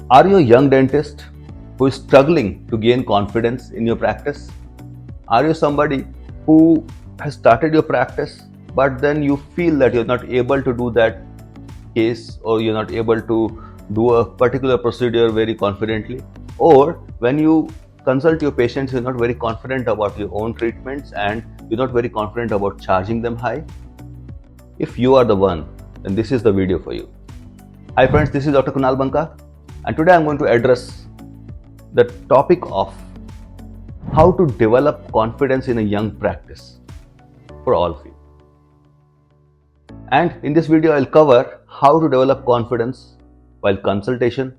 Are you a young dentist who is struggling to gain confidence in your practice? Are you somebody who has started your practice but then you feel that you're not able to do that case, or you're not able to do a particular procedure very confidently? Or when you consult your patients, you're not very confident about your own treatments and you're not very confident about charging them high? If you are the one, then this is the video for you. Hi friends, this is Dr. Kunal Banka, and today I'm going to address the topic of how to develop confidence in a young practice for all of you. And in this video, I'll cover how to develop confidence while consultation,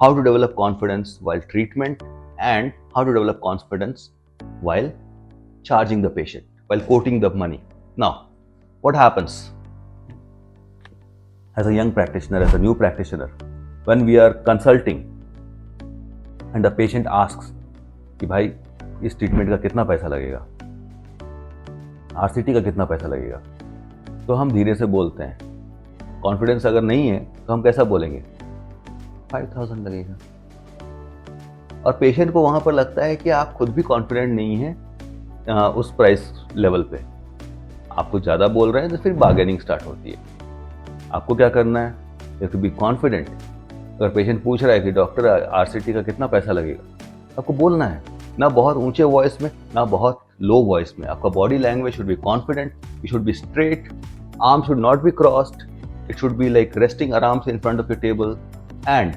how to develop confidence while treatment, and how to develop confidence while charging the patient, while quoting the money. Now, what happens as a young practitioner, as a new practitioner, when we are consulting and the patient asks कि भाई इस treatment का कितना पैसा लगेगा, RCT का कितना पैसा लगेगा, तो हम धीरे से बोलते हैं। कॉन्फिडेंस अगर नहीं है तो हम कैसा बोलेंगे, 5000 लगेगा। और पेशेंट को वहाँ पर लगता है कि आप खुद भी कॉन्फिडेंट नहीं हैं उस प्राइस लेवल पे, आपको ज़्यादा बोल रहे हैं, तो फिर बार्गेनिंग स्टार्ट होती है। आपको क्या करना है, यू टू बी कॉन्फिडेंट। अगर पेशेंट पूछ रहा है कि डॉक्टर आरसीटी का कितना पैसा लगेगा, आपको बोलना है, ना बहुत ऊंचे वॉइस में ना बहुत लो वॉइस में। आपका body language should be confident, you should be straight, arm should not be crossed, it should be like resting आराम से in front of your table, and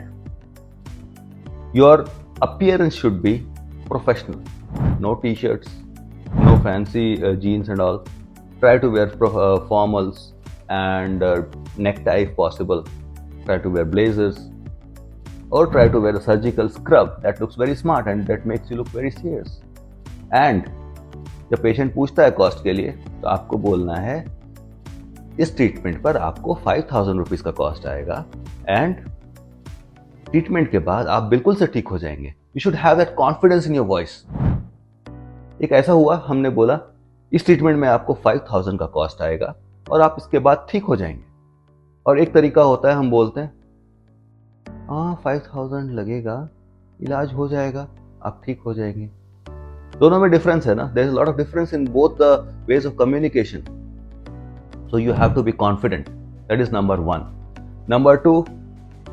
your appearance should be professional. No t-shirts, no fancy jeans and all. Try to wear formals and necktie if possible. Try to wear blazers, or try to wear a surgical scrub that looks very smart and that makes you look very serious. And जब patient पूछता है cost के लिए, तो आपको बोलना है इस ट्रीटमेंट पर आपको 5000 रुपीज का कॉस्ट आएगा, एंड ट्रीटमेंट के बाद आप बिल्कुल से ठीक हो जाएंगे। You should have that confidence in your voice. एक ऐसा हुआ, हमने बोला इस ट्रीटमेंट में आपको 5000 का कॉस्ट आएगा और आप इसके बाद ठीक हो जाएंगे। और एक तरीका होता है, हम बोलते हैं हाँ 5000 लगेगा, इलाज हो जाएगा, आप ठीक हो जाएंगे। दोनों में डिफरेंस है ना, there is a lot of difference in both the ways of communication. So you have to be confident, that is number 1। Number 2,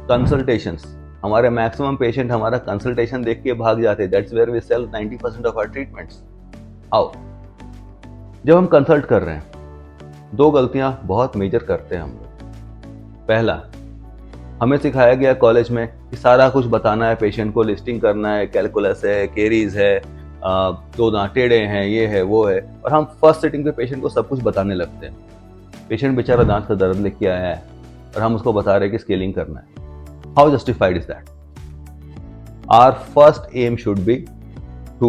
consultations. हमारे मैक्सिमम पेशेंट हमारा कंसल्टेशन देख के भाग जाते हैं। That's where we sell 90% of our treatments. How? जब हम consult कर रहे हैं, 2 गलतियां बहुत मेजर करते हैं हम लोग। पहला, हमें सिखाया गया कॉलेज में कि सारा कुछ बताना है पेशेंट को, लिस्टिंग करना है, कैलकुलस है, केरीज है, 2 दांत टेढ़े हैं, ये है वो है, और हम फर्स्ट सिटिंग पे पेशेंट को सब कुछ बताने लगते हैं। पेशेंट बेचारा दांत का दर्द लेके आया है और हम उसको बता रहे हैं कि स्केलिंग करना है। How justified is that? Our first aim should be to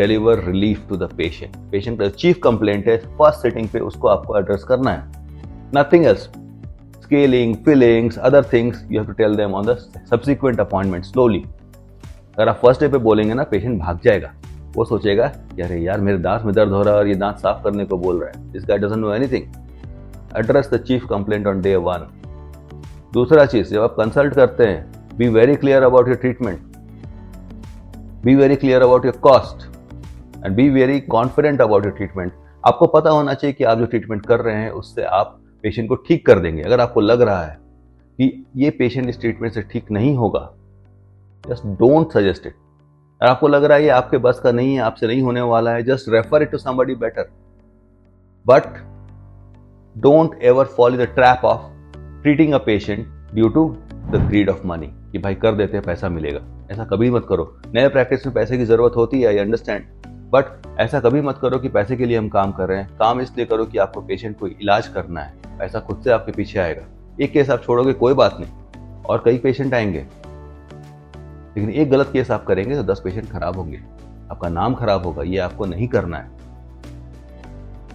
deliver relief to the patient. Patient का chief complaint है, first sitting पे उसको आपको address करना है। Nothing else. Scaling, fillings, other things you have to tell them on the subsequent appointment slowly. अगर आप first day पे बोलेंगे ना, patient भाग जाएगा। वो सोचेगा अरे यार मेरे दांत में दर्द हो रहा है और ये दांत साफ करने को बोल रहा है। This guy doesn't know anything. Address the chief complaint on day 1. दूसरा चीज, जब आप कंसल्ट करते हैं, be very clear about your treatment, be very clear about your cost, and be very confident about your treatment. आपको पता होना चाहिए कि आप जो ट्रीटमेंट कर रहे हैं उससे आप पेशेंट को ठीक कर देंगे। अगर आपको लग रहा है कि ये पेशेंट इस ट्रीटमेंट से ठीक नहीं होगा, जस्ट डोंट सजेस्ट इट। अगर आपको लग रहा है ये आपके बस का नहीं है, आपसे नहीं होने वाला है, just refer it to somebody better. But don't ever fall in the trap of treating a patient due to the greed of money, कि भाई कर देते हैं पैसा मिलेगा। ऐसा कभी मत करो। नए प्रैक्टिस में पैसे की जरूरत होती है, आई अंडरस्टैंड, बट ऐसा कभी मत करो कि पैसे के लिए हम काम कर रहे हैं। काम इसलिए करो कि आपको पेशेंट को इलाज करना है, पैसा खुद से आपके पीछे आएगा। एक केस आप छोड़ोगे कोई बात नहीं, और कई पेशेंट आएंगे, लेकिन एक गलत केस आप करेंगे तो 10 पेशेंट खराब होंगे, आपका नाम खराब होगा। ये आपको नहीं करना है।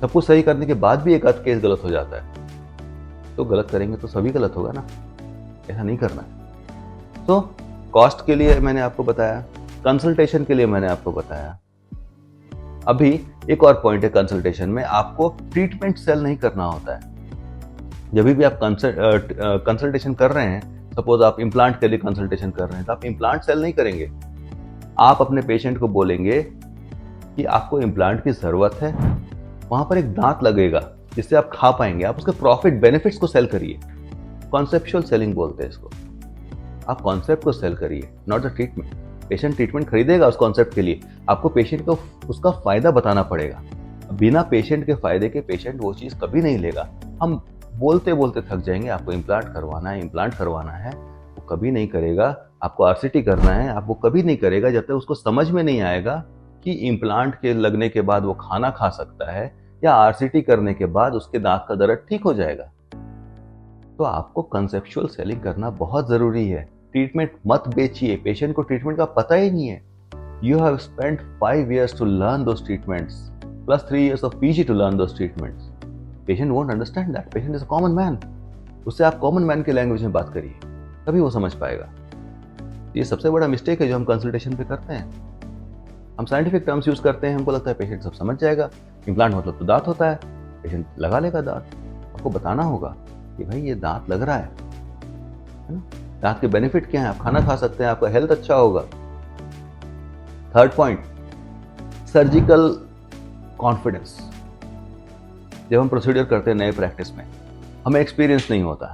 सब कुछ सही करने के बाद भी एक आध केस गलत हो जाता है, तो गलत करेंगे तो सभी गलत होगा ना, ऐसा नहीं करना है। तो कॉस्ट के लिए मैंने आपको बताया, कंसल्टेशन के लिए मैंने आपको बताया। अभी एक और पॉइंट है, कंसल्टेशन में आपको ट्रीटमेंट सेल नहीं करना होता है। जब भी आप कंसल्टेशन कर रहे हैं, सपोज आप इम्प्लांट के लिए कंसल्टेशन कर रहे हैं तो आप इम्प्लांट सेल नहीं करेंगे, आप अपने पेशेंट को बोलेंगे कि आपको इम्प्लांट की ज़रूरत है, वहाँ पर एक दांत लगेगा जिससे आप खा पाएंगे, आप उसके प्रॉफिट बेनिफिट्स को सेल करिए। कॉन्सेप्चुअल सेलिंग बोलते हैं इसको। आप कॉन्सेप्ट को सेल करिए, not the treatment. Patient treatment खरीदेगा उस कॉन्सेप्ट के लिए, आपको पेशेंट को उसका फ़ायदा बताना पड़ेगा। बिना पेशेंट के फ़ायदे के पेशेंट वो चीज़ कभी नहीं लेगा। हम बोलते बोलते थक जाएंगे, आपको इम्प्लांट करवाना है, इम्प्लांट करवाना है, वो कभी नहीं करेगा। आपको आरसीटी करना है, आप वो कभी नहीं करेगा जब तक उसको समझ में नहीं आएगा कि इम्प्लांट के लगने के बाद वो खाना खा सकता है या आरसीटी करने के बाद उसके दांत का दर्द ठीक हो जाएगा। तो आपको कंसेप्चुअल सेलिंग करना बहुत ज़रूरी है। ट्रीटमेंट मत बेचिए, पेशेंट को ट्रीटमेंट का पता ही नहीं है। You have spent 5 years to learn those treatments, plus 3 years of PG to learn those treatments. Patient won't understand that. Patient is a common man. उससे आप कॉमन मैन के लैंग्वेज में बात करिए, तभी वो समझ पाएगा। ये सबसे बड़ा मिस्टेक है जो हम कंसल्टेशन पे करते हैं। हम साइंटिफिक टर्म्स यूज करते हैं, हमको लगता है पेशेंट सब समझ जाएगा। इम्प्लांट मतलब तो दांत होता है, पेशेंट लगा लेगा दांत। आपको बताना होगा कि भाई ये दांत लग रहा है ना, दांत के बेनिफिट क्या है, आप खाना खा सकते हैं, आपका हेल्थ अच्छा होगा। Third point, surgical confidence. जब हम प्रोसीजर करते हैं नए प्रैक्टिस में, हमें एक्सपीरियंस नहीं होता,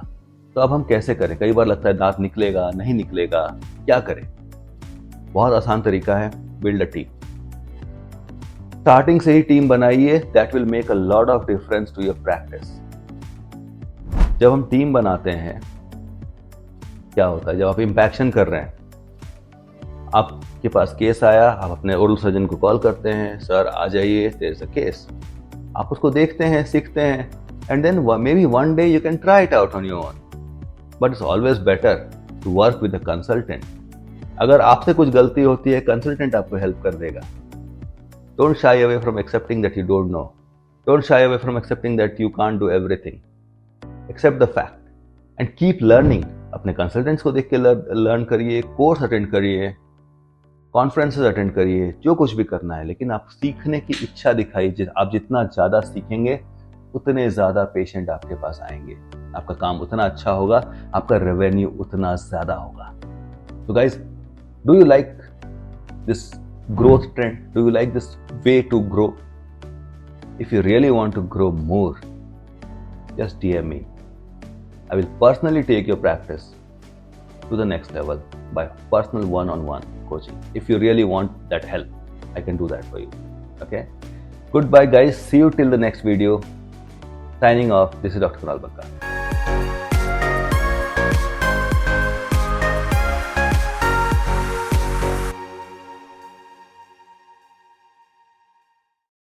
तो अब हम कैसे करें? कई बार लगता है दांत निकलेगा नहीं निकलेगा, क्या करें? बहुत आसान तरीका है, बिल्ड अ टीम। स्टार्टिंग से ही टीम बनाइए, that will make a lot of difference to your practice. जब हम टीम बनाते हैं क्या होता है, जब आप इंपैक्शन कर रहे हैं, आपके पास केस आया, आप अपने ओरल सर्जन को कॉल करते हैं, सर आ जाइए, देयर इज अ केस। आप उसको देखते हैं, सीखते हैं, and then maybe one day you can try it out on your own, but it's always better to work with a consultant. अगर आपसे कुछ गलती होती है, कंसल्टेंट आपको हेल्प कर देगा। Don't shy away from accepting that you don't know, don't shy away from accepting that you can't do everything, accept the fact and keep learning. अपने कंसल्टेंट्स को देख के लर्न करिए, कोर्स अटेंड करिए, conferences attend करिए, जो कुछ भी करना है, लेकिन आप सीखने की इच्छा दिखाइए। आप जितना ज़्यादा सीखेंगे उतने ज़्यादा पेशेंट आपके पास आएंगे, आपका काम उतना अच्छा होगा, आपका रेवेन्यू उतना ज़्यादा होगा। तो guys, do you like this growth trend? Do you like this way to grow? If you really want to grow more, just DM me. I will personally take your practice to the next level by personal one-on-one coaching. If you really want that help, I can do that for you. Okay? Goodbye guys. See you till the next video. Signing off. This is Dr. Kunal Bankar.